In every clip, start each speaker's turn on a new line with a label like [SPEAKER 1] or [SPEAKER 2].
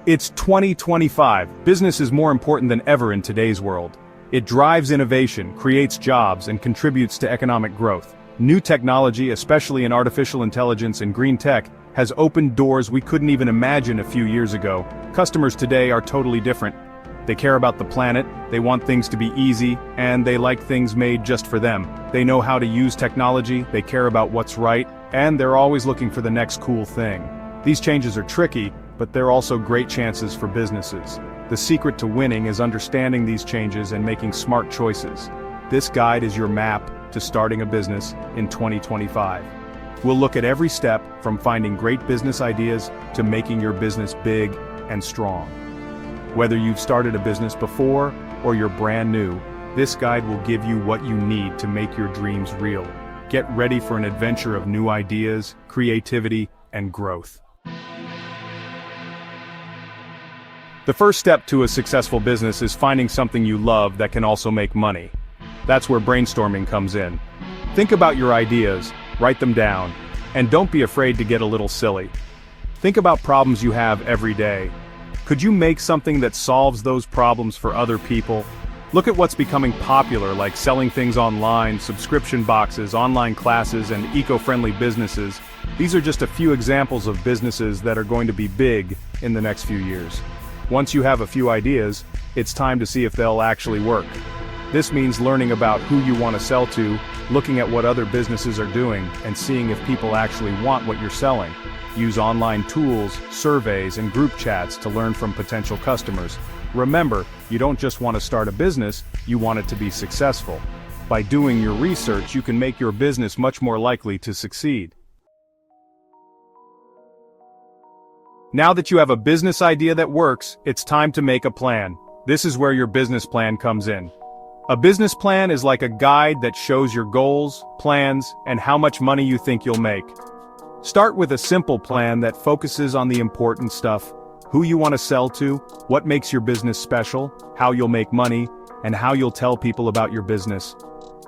[SPEAKER 1] It's 2025. Business is more important than ever in today's world. It drives innovation, creates jobs, and contributes to economic growth. New technology, especially in artificial intelligence and green tech, has opened doors we couldn't even imagine a few years ago. Customers today are totally different. They care about the planet, they want things to be easy, and they like things made just for them. They know how to use technology, they care about what's right, and they're always looking for the next cool thing. These changes are tricky, but they're also great chances for businesses. The secret to winning is understanding these changes and making smart choices. This guide is your map to starting a business in 2025. We'll look at every step from finding great business ideas to making your business big and strong. Whether you've started a business before or you're brand new, this guide will give you what you need to make your dreams real. Get ready for an adventure of new ideas, creativity, and growth. The first step to a successful business is finding something you love that can also make money. That's where brainstorming comes in. Think about your ideas, write them down, and don't be afraid to get a little silly. Think about problems you have every day. Could you make something that solves those problems for other people? Look at what's becoming popular, like selling things online, subscription boxes, online classes, and eco-friendly businesses. These are just a few examples of businesses that are going to be big in the next few years. Once you have a few ideas, it's time to see if they'll actually work. This means learning about who you want to sell to, looking at what other businesses are doing, and seeing if people actually want what you're selling. Use online tools, surveys, and group chats to learn from potential customers. Remember, you don't just want to start a business, you want it to be successful. By doing your research, you can make your business much more likely to succeed. Now that you have a business idea that works, it's time to make a plan. This is where your business plan comes in. A business plan is like a guide that shows your goals, plans, and how much money you think you'll make. Start with a simple plan that focuses on the important stuff: who you want to sell to, what makes your business special, how you'll make money, and how you'll tell people about your business.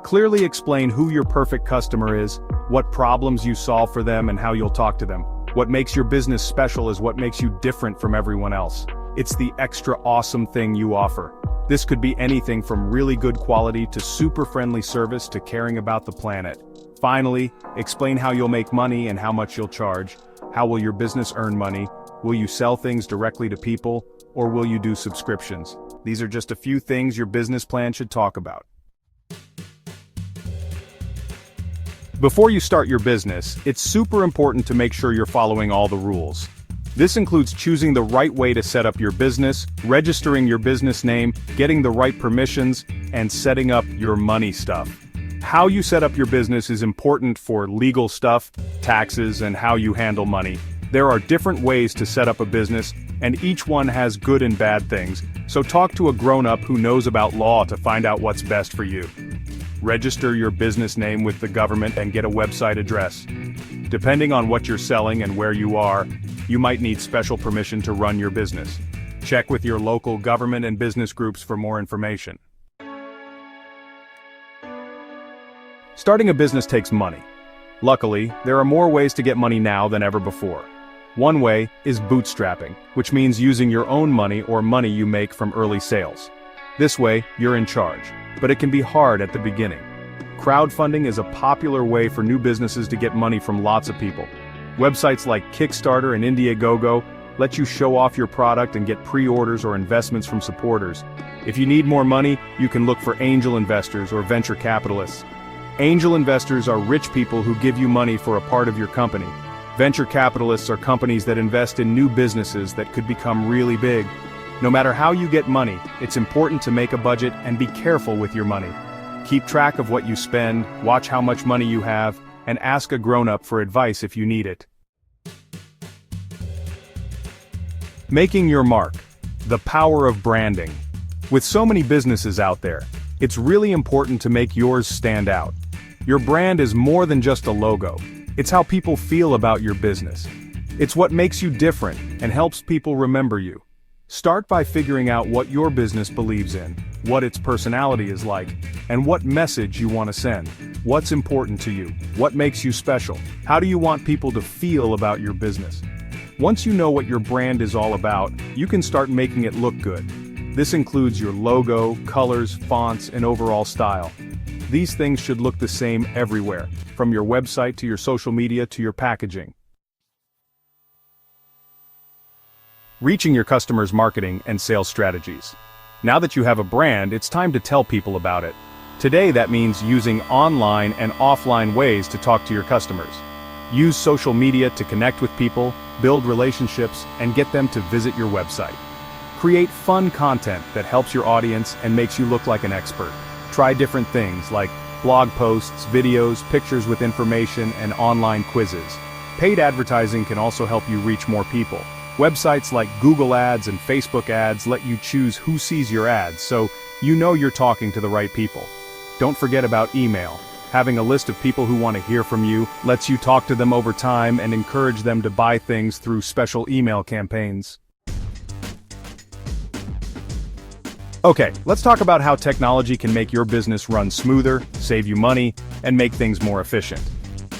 [SPEAKER 1] Clearly explain who your perfect customer is, what problems you solve for them, and how you'll talk to them. What makes your business special is what makes you different from everyone else. It's the extra awesome thing you offer. This could be anything from really good quality to super friendly service to caring about the planet. Finally, explain how you'll make money and how much you'll charge. How will your business earn money? Will you sell things directly to people, or will you do subscriptions? These are just a few things your business plan should talk about. Before you start your business, it's super important to make sure you're following all the rules. This includes choosing the right way to set up your business, registering your business name, getting the right permissions, and setting up your money stuff. How you set up your business is important for legal stuff, taxes, and how you handle money. There are different ways to set up a business, and each one has good and bad things, so talk to a grown-up who knows about law to find out what's best for you. Register your business name with the government and get a website address. Depending on what you're selling and where you are, you might need special permission to run your business. Check with your local government and business groups for more information. Starting a business takes money. Luckily, there are more ways to get money now than ever before. One way is bootstrapping, which means using your own money or money you make from early sales. This way, you're in charge, but it can be hard at the beginning. Crowdfunding is a popular way for new businesses to get money from lots of people. Websites like Kickstarter and Indiegogo let you show off your product and get pre-orders or investments from supporters. If you need more money, you can look for angel investors or venture capitalists. Angel investors are rich people who give you money for a part of your company. Venture capitalists are companies that invest in new businesses that could become really big. No matter how you get money, it's important to make a budget and be careful with your money. Keep track of what you spend, watch how much money you have, and ask a grown-up for advice if you need it. Making your mark. The power of branding. With so many businesses out there, it's really important to make yours stand out. Your brand is more than just a logo. It's how people feel about your business. It's what makes you different and helps people remember you. Start by figuring out what your business believes in, what its personality is like, and what message you want to send. What's important to you? What makes you special? How do you want people to feel about your business? Once you know what your brand is all about, you can start making it look good. This includes your logo, colors, fonts, and overall style. These things should look the same everywhere, from your website to your social media to your packaging. Reaching your customers' marketing and sales strategies. Now that you have a brand, it's time to tell people about it. Today that means using online and offline ways to talk to your customers. Use social media to connect with people, build relationships, and get them to visit your website. Create fun content that helps your audience and makes you look like an expert. Try different things like blog posts, videos, pictures with information, and online quizzes. Paid advertising can also help you reach more people. Websites like Google Ads and Facebook Ads let you choose who sees your ads, so you know you're talking to the right people. Don't forget about email. Having a list of people who want to hear from you lets you talk to them over time and encourage them to buy things through special email campaigns. Okay, let's talk about how technology can make your business run smoother, save you money, and make things more efficient.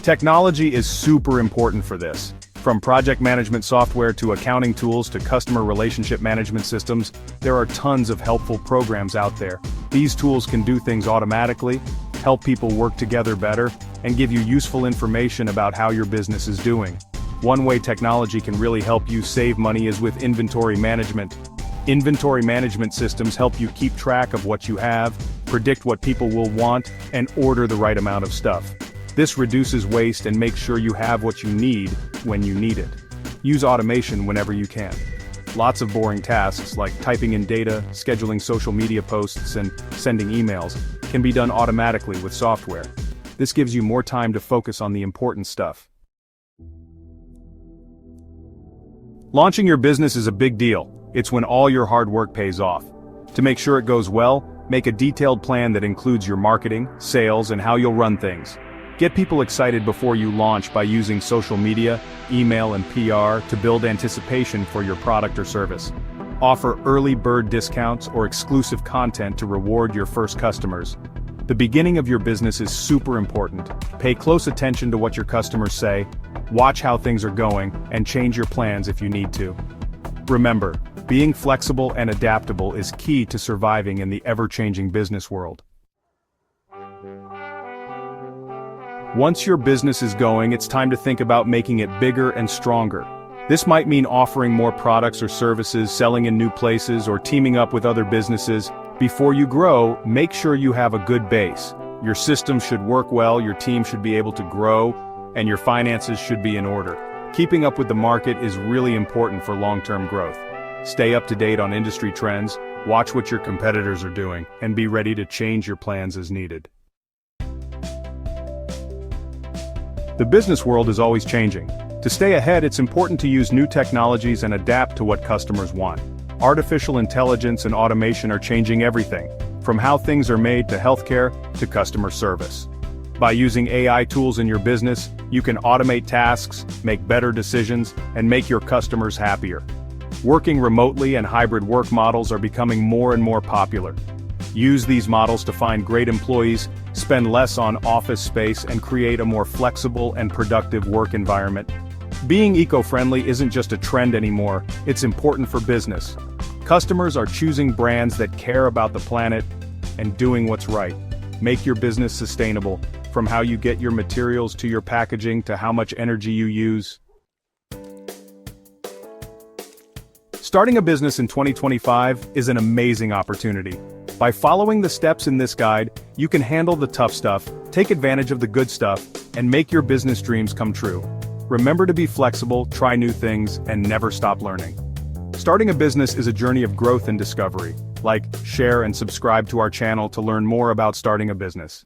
[SPEAKER 1] Technology is super important for this. From project management software to accounting tools to customer relationship management systems, there are tons of helpful programs out there. These tools can do things automatically, help people work together better, and give you useful information about how your business is doing. One way technology can really help you save money is with inventory management. Inventory management systems help you keep track of what you have, predict what people will want, and order the right amount of stuff. This reduces waste and makes sure you have what you need when you need it. Use automation whenever you can. Lots of boring tasks like typing in data, scheduling social media posts, and sending emails can be done automatically with software. This gives you more time to focus on the important stuff. Launching your business is a big deal. It's when all your hard work pays off. To make sure it goes well, make a detailed plan that includes your marketing, sales, and how you'll run things. Get people excited before you launch by using social media, email, and PR to build anticipation for your product or service. Offer early bird discounts or exclusive content to reward your first customers. The beginning of your business is super important. Pay close attention to what your customers say, watch how things are going, and change your plans if you need to. Remember, being flexible and adaptable is key to surviving in the ever-changing business world. Once your business is going, it's time to think about making it bigger and stronger. This might mean offering more products or services, selling in new places, or teaming up with other businesses. Before you grow, make sure you have a good base. Your system should work well, your team should be able to grow, and your finances should be in order. Keeping up with the market is really important for long-term growth. Stay up to date on industry trends, watch what your competitors are doing, and be ready to change your plans as needed. The business world is always changing. To stay ahead, it's important to use new technologies and adapt to what customers want. Artificial intelligence and automation are changing everything, from how things are made to healthcare to customer service. By using AI tools in your business, you can automate tasks, make better decisions, and make your customers happier. Working remotely and hybrid work models are becoming more and more popular. Use these models to find great employees, spend less on office space, and create a more flexible and productive work environment. Being eco-friendly isn't just a trend anymore, it's important for business. Customers are choosing brands that care about the planet and doing what's right. Make your business sustainable, from how you get your materials to your packaging to how much energy you use. Starting a business in 2025 is an amazing opportunity. By following the steps in this guide, you can handle the tough stuff, take advantage of the good stuff, and make your business dreams come true. Remember to be flexible, try new things, and never stop learning. Starting a business is a journey of growth and discovery. Like, share, and subscribe to our channel to learn more about starting a business.